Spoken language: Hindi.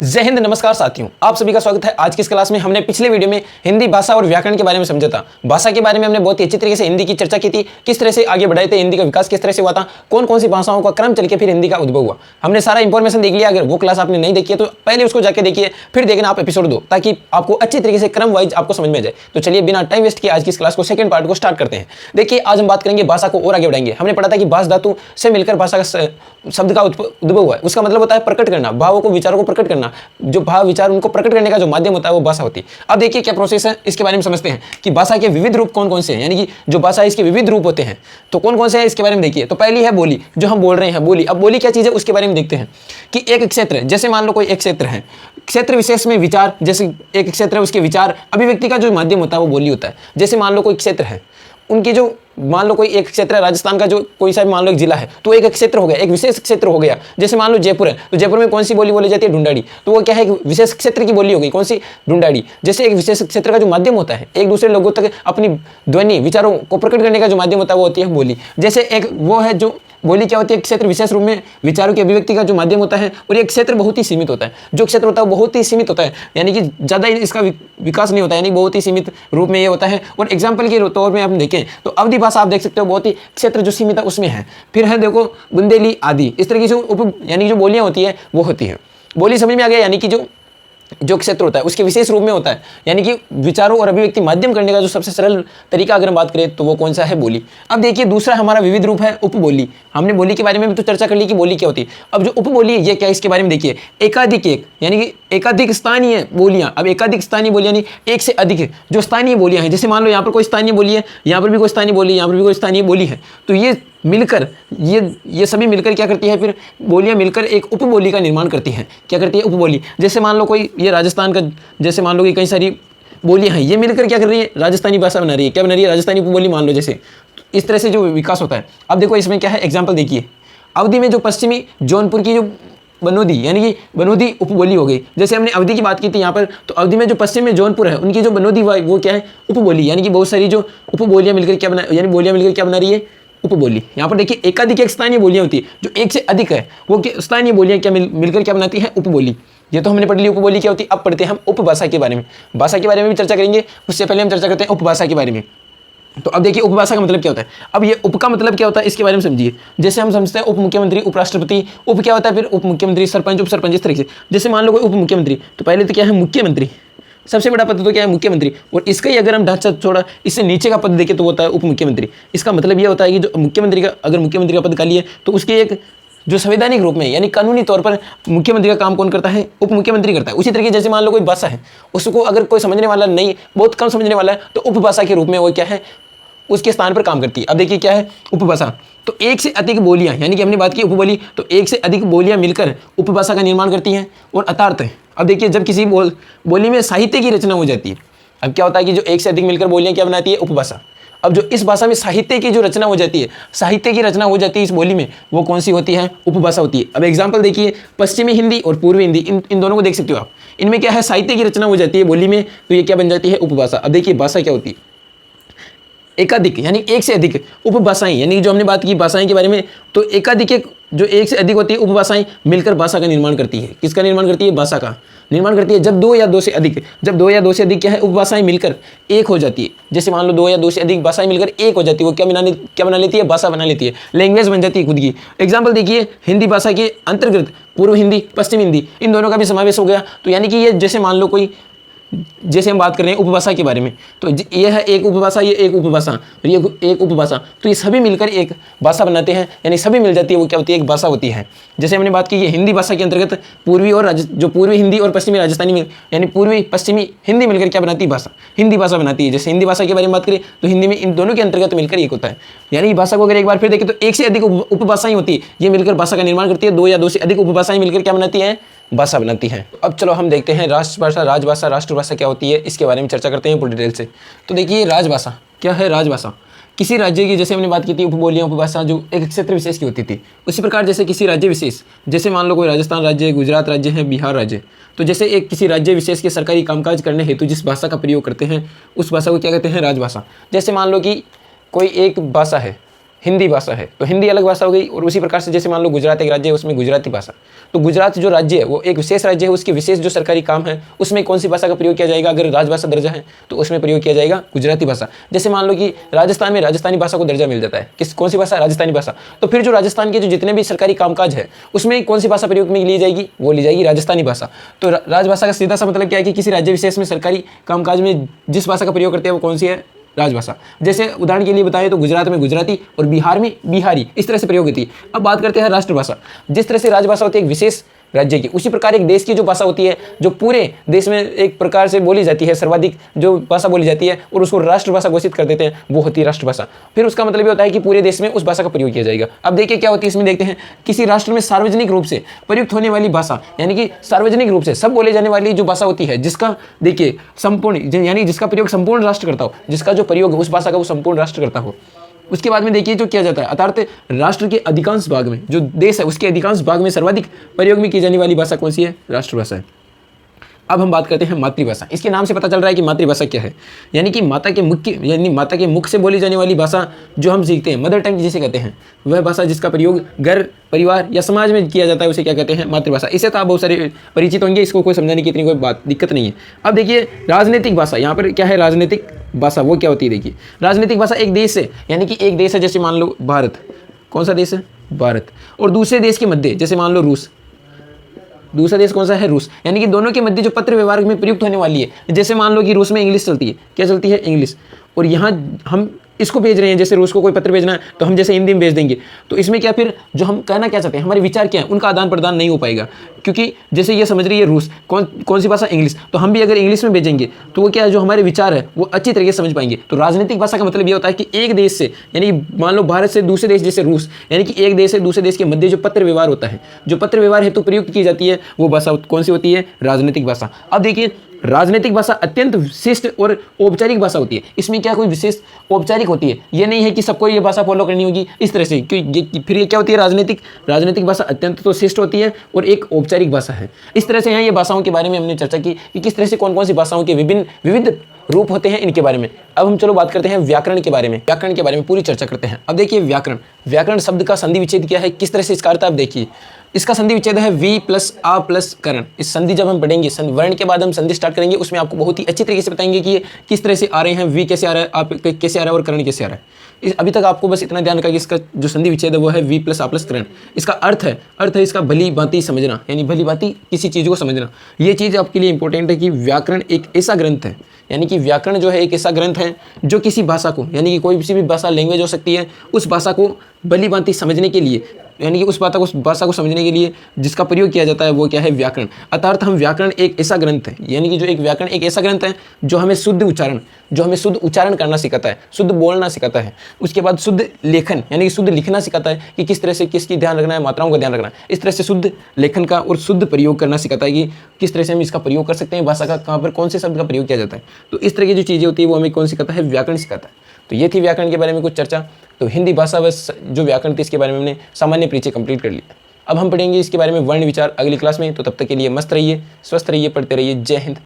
जय हिंद, नमस्कार साथियों, आप सभी का स्वागत है। आज की इस क्लास में हमने पिछले वीडियो में हिंदी भाषा और व्याकरण के बारे में समझा था। भाषा के बारे में हमने बहुत ही अच्छी तरीके से हिंदी की चर्चा की थी, किस तरह से आगे बढ़ाए थे, हिंदी का विकास किस तरह से हुआ था, कौन कौन सी भाषाओं का क्रम चल के फिर हिंदी का उद्भव हुआ। हमने सारा इंफॉर्मेशन देख लिया। अगर वो क्लास आपने नहीं देखी है तो पहले उसको जाकर देखिए, फिर देखना आप एपिसोड 2, ताकि आपको अच्छी तरीके से क्रम वाइज आपको समझ में आ जाए। तो चलिए बिना टाइम वेस्ट किए आज की इस क्लास को सेकंड पार्ट को स्टार्ट करते हैं। देखिए आज हम बात करेंगे भाषा को और आगे बढ़ाएंगे। हमने पढ़ा था कि भाष धातु से मिलकर भाषा का शब्द का उद्भव हुआ है। उसका मतलब होता है प्रकट करना, भावों को, विचारों को प्रकट करना। जो भाव विचार उनको प्रकट करने का जो माध्यम होता है वो भाषा होती है। अब देखिए क्या प्रोसेस है, इसके बारे में समझते हैं कि भाषा के विविध रूप कौन कौन से हैं, यानी कि जो भाषा है इसके विविध रूप होते हैं। तो कौन कौन से हैं इसके बारे में देखिए। तो पहली है बोली, जो हम बोल रहे हैं बोली। अब बोली क्या चीज़ है उसके बारे में देखते हैं कि एक क्षेत्र, जैसे मान लो कोई एक क्षेत्र है, क्षेत्र विशेष में विचार, जैसे एक क्षेत्र है उसके विचार अभिव्यक्ति का जो माध्यम होता है वो बोली होता है। जैसे मान लो कोई क्षेत्र है, उनकी जो मान लो कोई एक क्षेत्र है, राजस्थान का जो कोई सा मान लो एक जिला है, तो एक क्षेत्र हो गया, एक विशेष क्षेत्र हो गया। जैसे मान लो जयपुर है, तो जयपुर में कौन सी बोली बोली जाती है, ढूंढाड़ी। तो वो क्या है, एक विशेष क्षेत्र की बोली हो गई, कौन सी, ढूंढाड़ी। जैसे एक विशेष क्षेत्र का जो माध्यम होता है एक दूसरे लोगों तक अपनी ध्वनि विचारों को प्रकट करने का जो माध्यम होता है वो होती है बोली। जैसे एक वो है जो बोली क्या होती है, क्षेत्र विशेष रूप में विचारों की अभिव्यक्ति का जो माध्यम होता है, और एक क्षेत्र बहुत ही सीमित होता है। जो क्षेत्र होता है वो बहुत ही सीमित होता है, यानी कि ज़्यादा इसका विकास नहीं होता है, यानी बहुत ही सीमित रूप में ये होता है। और एग्जाम्पल के तौर में आप देखें तो अवधि भाषा आप देख सकते हो, बहुत ही क्षेत्र जो सीमित है उसमें है। फिर है देखो बुंदेली आदि, इस तरीके से यानी कि जो बोलियाँ होती है वो होती है। बोली समझ में आ गया, यानी कि जो क्षेत्र होता है उसके विशेष रूप में होता है, यानी कि विचारों और अभिव्यक्ति माध्यम करने का जो सबसे सरल तरीका अगर हम बात करें तो वो कौन सा है, बोली। अब देखिए दूसरा हमारा विविध रूप है उपबोली। हमने बोली के बारे में भी तो चर्चा कर ली कि बोली क्या होती है। अब जो उपबोली ये क्या है इसके बारे में देखिए, एकाधिक एक, यानी कि एकाधिक स्थानीय बोलियां। अब एकाधिक स्थानीय बोलियां यानी एक से अधिक जो स्थानीय बोलियां हैं, जैसे मान लो यहाँ पर कोई स्थानीय बोली है, यहाँ पर भी कोई स्थानीय बोली, यहाँ पर भी कोई स्थानीय बोली है, तो ये मिलकर ये सभी मिलकर क्या करती है, फिर बोलियां मिलकर एक उपबोली का निर्माण करती हैं। क्या करती है, उपबोली। जैसे मान लो कोई ये राजस्थान का, जैसे मान लो कि कई सारी बोलियां हैं, ये मिलकर क्या कर रही है, राजस्थानी भाषा बना रही है। क्या बना रही है, राजस्थानी उपबोली मान लो। जैसे इस तरह से जो विकास होता है। अब देखो इसमें क्या है, एग्जाम्पल देखिए। अवधि में जो पश्चिमी जौनपुर की जो बनोदी, यानी कि बनोदी उपबोली हो गई। जैसे हमने अवधि की बात की थी यहाँ पर, तो अवधि में जो पश्चिम में जौनपुर है उनकी जो बनोदी वो क्या है, उपबोली। यानी कि बहुत सारी जो उपबोलियां मिलकर क्या बना, यानी बोलियां मिलकर क्या बना रही है, उपबोली। यहाँ पर देखिए एकाधिक एक स्थानीय बोलियां होती है, जो एक से अधिक है वो स्थानीय बोलियां क्या मिलकर क्या बनाती है, उपबोली। ये तो हमने पढ़ ली उपबोली क्या होती है। अब पढ़ते हैं हम उपभाषा के बारे में। भाषा के बारे में भी चर्चा करेंगे, उससे पहले हम चर्चा करते हैं उपभाषा के बारे में। तो अब देखिए उपभाषा का मतलब क्या होता है। अब ये उप का मतलब क्या होता है इसके बारे में समझिए। जैसे हम समझते हैं उप मुख्यमंत्री, उपराष्ट्रपति। उप क्या होता है, फिर उप मुख्यमंत्री, सरपंच, उप सरपंच, इस तरीके से। जैसे मान लो कोई उप मुख्यमंत्री, तो पहले तो क्या है, मुख्यमंत्री। सबसे बड़ा पद तो क्या है, मुख्यमंत्री। और इसका ही अगर हम ढांचा थोड़ा इससे नीचे का पद देखें तो होता है उप मुख्यमंत्री। इसका मतलब यह होता है कि जो मुख्यमंत्री का, अगर मुख्यमंत्री का पद खाली है तो उसके एक जो संवैधानिक रूप में यानी कानूनी तौर पर मुख्यमंत्री का काम कौन करता है, उप मुख्यमंत्री करता है। उसी तरीके जैसे मान लो कोई भाषा है, उसको अगर कोई समझने वाला नहीं, बहुत कम समझने वाला है, तो उपभाषा के रूप में वो क्या है, उसके स्थान पर काम करती है। अब देखिए क्या है उपभाषा, तो एक से अधिक बोलियां, यानी कि हमने बात की उपबोली, तो एक से अधिक बोलियां मिलकर उपभाषा का निर्माण करती हैं। और अतार्थ है, अब देखिए जब किसी बोली में साहित्य की रचना हो जाती है, अब क्या होता है कि जो एक से अधिक मिलकर बोलियां क्या बनाती है, उपभाषा। अब जो इस भाषा में साहित्य की जो रचना हो जाती है, साहित्य की रचना हो जाती है इस बोली में, वो कौन सी होती है, उपभाषा होती है। अब एग्जाम्पल देखिए, पश्चिमी हिंदी और पूर्वी हिंदी, इन दोनों को देख सकते हो आप। इनमें क्या है, साहित्य की रचना हो जाती है बोली में, तो ये क्या बन जाती है, उपभाषा। अब देखिए भाषा क्या होती है, एकाधिक यानी एक से अधिक उपभाषाएं, यानी जो हमने बात की भाषाएं के बारे में, तो एकाधिक एक जो एक से अधिक होती है उपभाषाएं मिलकर भाषा का निर्माण करती है। किसका निर्माण करती है, भाषा का निर्माण करती है। जब दो या दो से अधिक क्या है, उपभाषाएं मिलकर एक हो जाती है। जैसे मान लो दो या दो से अधिक भाषाएं मिलकर एक हो जाती है, वो क्या बना लेती है, भाषा बना लेती है, लैंग्वेज बन जाती है खुद की। एग्जाम्पल देखिए, हिंदी भाषा के अंतर्गत पूर्व हिंदी, पश्चिम हिंदी, इन दोनों का भी समावेश हो गया। तो यानी कि ये जैसे मान लो कोई, जैसे हम बात कर रहे हैं उपभाषा के बारे में, तो ये है एक उपभाषा, ये एक उपभाषा, और ये एक उपभाषा, तो ये सभी मिलकर एक भाषा बनाते हैं, यानी सभी मिल जाती है, वो क्या होती है, एक भाषा होती है। जैसे हमने बात की ये हिंदी भाषा के अंतर्गत पूर्वी और जो पूर्वी हिंदी और पश्चिमी राजस्थानी में, यानी पूर्वी पश्चिमी हिंदी मिलकर क्या बनाती है, भाषा, हिंदी भाषा बनाती है। जैसे हिंदी भाषा के बारे में बात करें तो हिंदी में इन दोनों के अंतर्गत मिलकर एक होता है। यानी भाषा को अगर एक बार फिर देखें तो एक से अधिक उपभाषाएं होती है, ये मिलकर भाषा का निर्माण करती है। दो या दो से अधिक उपभाषाएं मिलकर क्या बनाती है, भाषा बनाती है। अब चलो हम देखते हैं राष्ट्रभाषा, राजभाषा, राष्ट्रभाषा क्या होती है, इसके बारे में चर्चा करते हैं पूरी डिटेल से। तो देखिए राजभाषा क्या है, राजभाषा किसी राज्य की, जैसे हमने बात की थी उपबोलियां, उपभाषा जो एक क्षेत्र विशेष की होती थी, उसी प्रकार जैसे किसी राज्य विशेष, जैसे मान लो कोई राजस्थान राज्य, गुजरात राज्य है, बिहार राज्य, तो जैसे एक किसी राज्य विशेष के सरकारी कामकाज करने हेतु जिस भाषा का प्रयोग करते हैं उस भाषा को क्या कहते हैं, राजभाषा। जैसे मान लो कि कोई एक भाषा है, हिंदी भाषा है, तो हिंदी अलग भाषा हो गई। और उसी प्रकार से जैसे मान लो गुजरात एक राज्य है, उसमें गुजराती भाषा, तो गुजरात जो राज्य है वो एक विशेष राज्य है, उसके विशेष जो सरकारी काम है उसमें कौन सी भाषा का प्रयोग किया जाएगा, अगर राजभाषा दर्जा है तो उसमें प्रयोग किया जाएगा गुजराती भाषा। जैसे मान लो कि राजस्थान में राजस्थानी भाषा को दर्जा मिल जाता है, कौन सी भाषा, राजस्थानी भाषा, तो फिर जो राजस्थान के जो जितने भी सरकारी कामकाज है उसमें कौन सी भाषा प्रयोग में ली जाएगी, वो ली जाएगी राजस्थानी भाषा। तो राजभाषा का सीधा सा मतलब क्या है कि किसी राज्य विशेष में सरकारी कामकाज में जिस भाषा का प्रयोग करते हैं वो कौन सी है, राजभाषा। जैसे उदाहरण के लिए बताएं तो गुजरात में गुजराती और बिहार में बिहारी, इस तरह से प्रयोग होती है। अब बात करते हैं राष्ट्रभाषा। जिस तरह से राजभाषा होती है एक विशेष राज्य की, उसी प्रकार एक देश की जो भाषा होती है जो पूरे देश में एक प्रकार से बोली जाती है, सर्वाधिक जो भाषा बोली जाती है और उसको राष्ट्रभाषा घोषित कर देते हैं, वो होती है राष्ट्रभाषा। फिर उसका मतलब ये होता है कि पूरे देश में उस भाषा का प्रयोग किया जाएगा। अब देखिए क्या होती है इसमें, देखते हैं किसी राष्ट्र में सार्वजनिक रूप से प्रयुक्त होने वाली भाषा, यानी कि सार्वजनिक रूप से सब बोले जाने वाली जो भाषा होती है, जिसका देखिए संपूर्ण, यानी जिसका प्रयोग संपूर्ण राष्ट्र करता हो, जिसका जो प्रयोग उस भाषा का वो संपूर्ण राष्ट्र करता हो। उसके बाद में देखिए जो किया जाता है, अर्थात राष्ट्र के अधिकांश भाग में, जो देश है उसके अधिकांश भाग में सर्वाधिक प्रयोग में की जाने वाली भाषा कौन सी है, राष्ट्रभाषा है। अब हम बात करते हैं मातृभाषा। इसके नाम से पता चल रहा है कि मातृभाषा क्या है, यानी कि माता के मुख यानी माता के मुख से बोली जाने वाली भाषा जो हम सीखते हैं, मदर टंग जिसे कहते हैं, वह भाषा जिसका प्रयोग घर, परिवार या समाज में किया जाता है उसे क्या कहते हैं, मातृभाषा। इससे तो आप बहुत सारे परिचित होंगे, इसको कोई समझाने की इतनी कोई बात दिक्कत नहीं है। अब देखिए राजनीतिक भाषा, यहाँ पर क्या है राजनीतिक भाषा, वो क्या होती है, देखिए राजनीतिक भाषा एक देश है, यानी कि एक देश है, जैसे मान लो भारत, कौन सा देश है, भारत, और दूसरे देश के मध्य, जैसे मान लो रूस, दूसरा देश कौन सा है, रूस, यानी कि दोनों के मध्य जो पत्र व्यवहार में प्रयुक्त होने वाली है। जैसे मान लो कि रूस में इंग्लिश चलती है, क्या चलती है, इंग्लिश, और यहाँ हम इसको भेज रहे हैं, जैसे रूस को कोई पत्र भेजना है तो हम जैसे हिंदी में भेज देंगे, तो इसमें क्या फिर जो हम कहना क्या चाहते हैं, हमारे विचार क्या है, उनका आदान प्रदान नहीं हो पाएगा, क्योंकि जैसे ये समझ रही है रूस, कौन सी भाषा, इंग्लिश, तो हम भी अगर इंग्लिश में भेजेंगे तो वो क्या है, जो हमारे विचार है वो अच्छी तरीके से समझ पाएंगे। तो राजनीतिक भाषा का मतलब ये होता है कि एक देश से, यानी मान लो भारत से दूसरे देश जैसे रूस, यानी कि एक देश से दूसरे देश के मध्य जो पत्र व्यवहार होता है, जो पत्र व्यवहार हेतु प्रयुक्त की जाती है, वो भाषा कौन सी होती है, राजनीतिक भाषा। अब देखिए राजनीतिक भाषा अत्यंत विशिष्ट और औपचारिक भाषा होती है। इसमें क्या कोई विशेष औपचारिक होती है, ये नहीं है कि सबको ये भाषा फॉलो करनी होगी इस तरह से, क्योंकि फिर ये क्या होती है, राजनीतिक भाषा अत्यंत तो शिष्ट होती है और एक औपचारिक भाषा है। इस तरह से यहाँ ये भाषाओं के बारे में हमने चर्चा की कि किस तरह से कौन कौन सी भाषाओं के विविध रूप होते हैं, इनके बारे में। अब हम चलो बात करते हैं व्याकरण के बारे में, व्याकरण के बारे में पूरी चर्चा करते हैं। अब देखिए व्याकरण शब्द का संधि विच्छेद क्या है, किस तरह से इसका अर्थ आप देखिए, इसका संधि विच्छेद है वी प्लस आ प्लस करण। इस संधि जब हम पढ़ेंगे, वर्ण के बाद हम संधि स्टार्ट करेंगे, उसमें आपको बहुत ही अच्छी तरीके से बताएंगे कि ये किस तरह से आ रहे हैं, वी कैसे आ रहा है, आप कैसे आ रहा है और करण कैसे आ रहा है। अभी तक आपको बस इतना ध्यान रखा कि इसका जो संधि विच्छेद है वो है वी प्लस आ प्लस करण। इसका अर्थ है इसका भली भांति समझना, यानी भली भांति किसी चीज़ को समझना। ये चीज़ आपके लिए इंपॉर्टेंट है कि व्याकरण एक ऐसा ग्रंथ है, यानी कि व्याकरण जो है एक ऐसा ग्रंथ है जो किसी भाषा को, यानी कि कोई सी भी भाषा लैंग्वेज हो सकती है, उस भाषा को भली भांति समझने के लिए, यानी कि उस भाषा को समझने के लिए जिसका प्रयोग किया जाता है वो क्या है, व्याकरण। अर्थात हम व्याकरण एक ऐसा ग्रंथ है, यानी कि जो एक व्याकरण एक ऐसा ग्रंथ है जो हमें शुद्ध उच्चारण करना सिखाता है, शुद्ध बोलना सिखाता है, उसके बाद शुद्ध लेखन यानी कि शुद्ध लिखना सिखाता है कि किस तरह से किसकी ध्यान रखना है, मात्राओं का ध्यान रखना है, इस तरह से शुद्ध लेखन का और शुद्ध प्रयोग करना सिखाता है कि किस तरह से हम इसका प्रयोग कर सकते हैं, भाषा का कहाँ पर कौन से शब्द का प्रयोग किया जाता है। तो इस तरह की जो चीज़ें होती है वो हमें कौन सिखाता है, व्याकरण सिखाता है। तो ये थी व्याकरण के बारे में कुछ चर्चा। तो हिंदी भाषा व जो व्याकरण थी इसके बारे में हमने सामान्य परिचय कंप्लीट कर लिया। अब हम पढ़ेंगे इसके बारे में वर्ण विचार अगली क्लास में। तो तब तक के लिए मस्त रहिए, स्वस्थ रहिए, पढ़ते रहिए। जय हिंद।